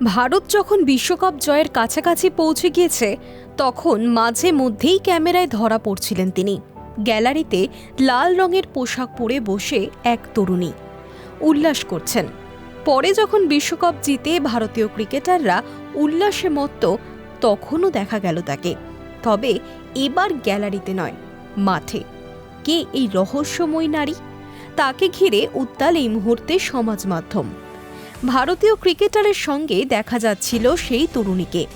ভারত যখন বিশ্বকাপ জয়ের কাছাকাছি পৌঁছে গিয়েছে তখন মাঝে মধ্যেই ক্যামেরায় ধরা পড়ছিলেন তিনি। গ্যালারিতে লাল রঙের পোশাক পরে বসে এক তরুণী উল্লাস করছেন। পরে যখন বিশ্বকাপ জিতে ভারতীয় ক্রিকেটাররা উল্লাসে মত্ত তখনও দেখা গেল তাকে, তবে এবার গ্যালারিতে নয়, মাঠে। কে এই রহস্যময়ী নারী? তাকে ঘিরে উত্তাল এই মুহূর্তে সমাজ মাধ্যম। ভারতীয় ক্রিকেটারের সঙ্গে দেখা যাচ্ছিল সেই তরুণীকে।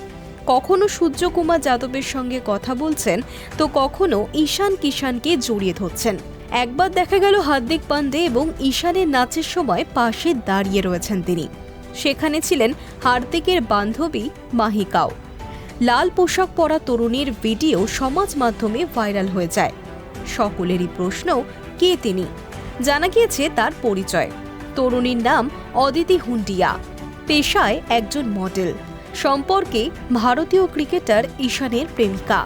কখনো সূর্যকুমার যাদবের সঙ্গে কথা বলছেন, তো কখনো ঈশান কিষানকে জড়িয়ে ধরছেন। একবার দেখা গেল হার্দিক পান্ডে এবং ঈশানের নাচের সময় পাশে দাঁড়িয়ে রয়েছেন তিনি। সেখানে ছিলেন হার্দিকের বান্ধবী মাহিকাও। লাল পোশাক পরা তরুণীর ভিডিও সমাজ মাধ্যমে ভাইরাল হয়ে যায়। সকলেরই প্রশ্ন, কে তিনি? জানা গিয়েছে তার পরিচয়। তরুণীর নাম অদিতি হুন্ডিয়া, পেশায় একজন মডেল, সম্পর্কে ভারতীয় ক্রিকেটার ঈশানের প্রেমিকা।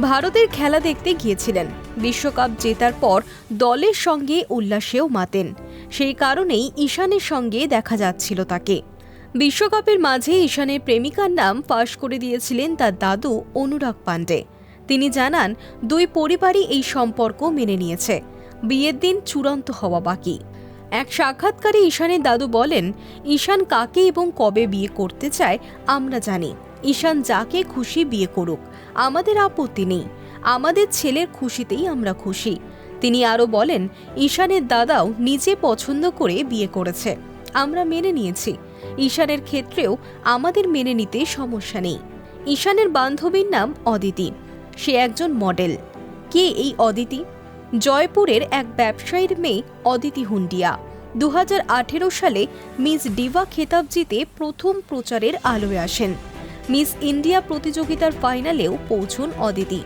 ভারতের খেলা দেখতে গিয়েছিলেন, বিশ্বকাপ জেতার পর দলের সঙ্গে উল্লাসেও মাতেন। সেই কারণেই ঈশানের সঙ্গে দেখা যাচ্ছিল তাকে। বিশ্বকাপের মাঝে ঈশানের প্রেমিকার নাম ফাঁস করে দিয়েছিলেন তার দাদু অনুরাগ পান্ডে। তিনি জানান, দুই পরিবারই এই সম্পর্ক মেনে নিয়েছে, বিয়ের দিন চূড়ান্ত হওয়া বাকি। এক সাক্ষাৎকারে ঈশানের দাদু বলেন, ঈশান কাকে এবং কবে বিয়ে করতে চায় আমরা জানি। ঈশান যাকে খুশি বিয়ে করুক, আমাদের আপত্তি নেই। আমাদের ছেলের খুশিতেই আমরা খুশি। তিনি আরও বলেন, ঈশানের দাদাও নিজে পছন্দ করে বিয়ে করেছে, আমরা মেনে নিয়েছি। ঈশানের ক্ষেত্রেও আমাদের মেনে নিতে সমস্যা নেই। ঈশানের বান্ধবীর নাম অদিতি, সে একজন মডেল। কে এই অদিতি? জয়পুরের এক ব্যবসায়ীর মেয়ে অদিতি হুন্ডিয়া 2018 সালে মিস ডিভা খেতাব জিতে প্রথম প্রচারের আলোয় আসেন। মিস ইন্ডিয়া প্রতিযোগিতার ফাইনালেও পৌঁছন অদিতি।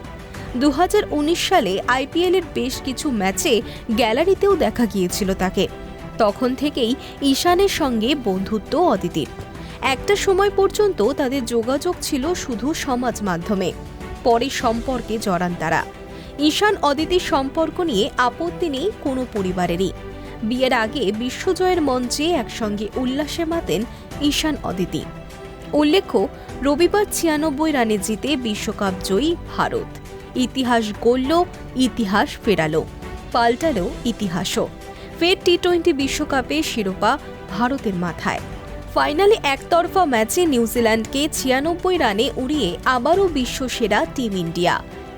2019 সালে আইপিএলের বেশ কিছু ম্যাচে গ্যালারিতেও দেখা গিয়েছিল তাকে। তখন থেকেই ঈশানের সঙ্গে বন্ধুত্ব অদিতির। একটা সময় পর্যন্ত তাদের যোগাযোগ ছিল শুধু সমাজ মাধ্যমে, পরে সম্পর্কে জড়ান তারা। ঈশান অদিতির সম্পর্ক নিয়ে আপত্তি নেই কোনো পরিবারেরই। বিয়ের আগে বিশ্বজয়ের মঞ্চে একসঙ্গে উল্লাসে মাতেন ঈশান অদিতি। উল্লেখ্য, রবিবার 96 রানে জিতে বিশ্বকাপ জয়ী ভারত। ইতিহাস গড়ল, ইতিহাস ফেরালো, পাল্টালো ইতিহাসও। ফের টি-20 বিশ্বকাপে শিরোপা ভারতের মাথায়। ফাইনালে একতরফা ম্যাচে নিউজিল্যান্ডকে 96 রানে উড়িয়ে আবারও বিশ্বসেরা টিম ইন্ডিয়া।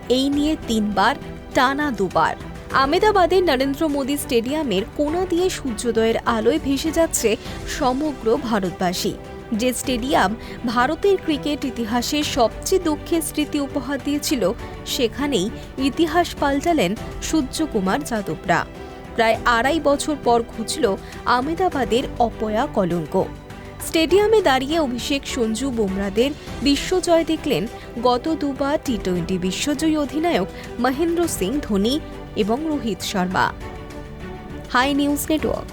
এই নিয়ে 3 বার, টানা 2 বার। আহমেদাবাদের নরেন্দ্র মোদী স্টেডিয়ামের কোণা দিয়ে সূর্যোদয়ের আলোয় ভেসে যাচ্ছে সমগ্র ভারতবাসী। যে স্টেডিয়াম ভারতের ক্রিকেট ইতিহাসে সবচেয়ে দুঃখের স্মৃতি উপহার দিয়েছিল, সেখানেই ইতিহাস পাল্টালেন সূর্যকুমার যাদবরা। প্রায় 2.5 বছর পর ঘুচল আহমেদাবাদের অপয়া কলঙ্ক। স্টেডিয়ামে দাঁড়িয়ে অভিষেক, সঞ্জু, বুমরাদের বিশ্বজয় দেখলেন গত 2 বার টি-20 বিশ্বজয়ী অধিনায়ক মহেন্দ্র সিং ধোনি এবং Rohit Sharma. Hi news network.